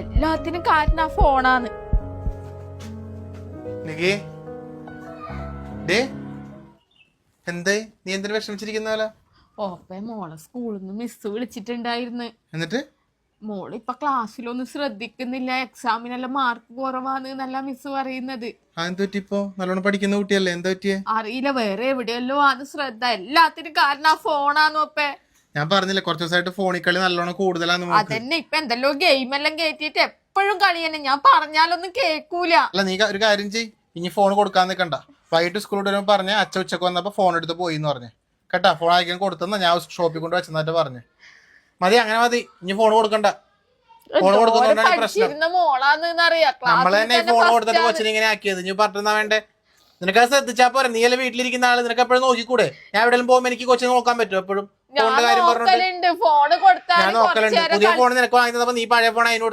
എല്ലാത്തിനും കാരണം ആ ഫോണാണ്. എന്തേ നീ എന്തിനു വിഷമിച്ചിരിക്കുന്നല്ലോ? ഓപ്പ മോളെ സ്കൂളിൽ നിന്ന് മിസ് വിളിച്ചിട്ടുണ്ടായിരുന്നു. എന്നിട്ട് മോള് ഇപ്പൊ ക്ലാസ്സിലൊന്നും ശ്രദ്ധിക്കുന്നില്ല, എക്സാമിനെല്ലാം മാർക്ക് കുറവാണ് എന്നല്ല മിസ് പറയുന്നത്. ഇപ്പൊ നല്ലോണം പഠിക്കുന്ന കുട്ടിയല്ലേ, എന്താ പറ്റിയേ? അറിയില്ല, വേറെ എവിടെയല്ലോ ആണ് ശ്രദ്ധ. എല്ലാത്തിനും കാരണം ആ ഫോണാന്ന് ഒപ്പേ. ഞാൻ പറഞ്ഞില്ലേ കുറച്ച് ദിവസമായിട്ട് ഫോണിൽ കളി നല്ലോണം കൂടുതലാന്ന്. അതന്നെ, ഇപ്പൊ എന്തെല്ലോ ഗെയിം എല്ലാം കേറ്റിട്ട് എപ്പോഴും കളി തന്നെ. ഞാൻ പറഞ്ഞാലൊന്നും കേക്കൂല. അല്ല നീ ഒരു കാര്യം ചെയ്യ്, ഇനി ഫോൺ കൊടുക്കാൻ നിൽക്കണ്ട. വൈകിട്ട് സ്കൂളിൽ വരുമ്പോൾ പറഞ്ഞ അച്ഛ ഉച്ചക്ക് വന്നപ്പോ ഫോൺ എടുത്ത് പോയി എന്ന് പറഞ്ഞേ കേട്ടാ. ഫോൺ അയക്കാൻ കൊടുത്തെന്നാ ഞാൻ ഷോപ്പിൽ കൊണ്ട് വെച്ചെന്നിട്ട് പറഞ്ഞു. മതി, അങ്ങനെ മതി, ഇനി ഫോൺ കൊടുക്കണ്ട. ഫോൺ കൊടുക്കുന്നോണ്ടാണ് പ്രശ്നം. നമ്മള് തന്നെ ഈ ഫോൺ കൊടുത്തിട്ട് കൊച്ചിനെ ഇങ്ങനെ ആക്കിയത്. നീ പറഞ്ഞാ വേണ്ടേ? നിനക്ക് അത് ശ്രദ്ധിച്ചാ പോരെ. നീ അല്ലേ വീട്ടിലിരിക്കുന്ന ആള്, നിനക്ക് എപ്പോഴും നോക്കിക്കൂടെ? ഞാൻ എവിടെയും പോകുമ്പോ എനിക്ക് കൊച്ചിനെ നോക്കാൻ പറ്റും എപ്പോഴും? ഫോണിന്റെ കാര്യം പറഞ്ഞിട്ട് ഫോണ് കൊടുത്താൽ ഞാൻ നോക്കലുണ്ട്. പുതിയ ഫോൺ നിനക്ക് വാങ്ങി തന്നപ്പോ നീ പഴയ ഫോൺ അതിനോട്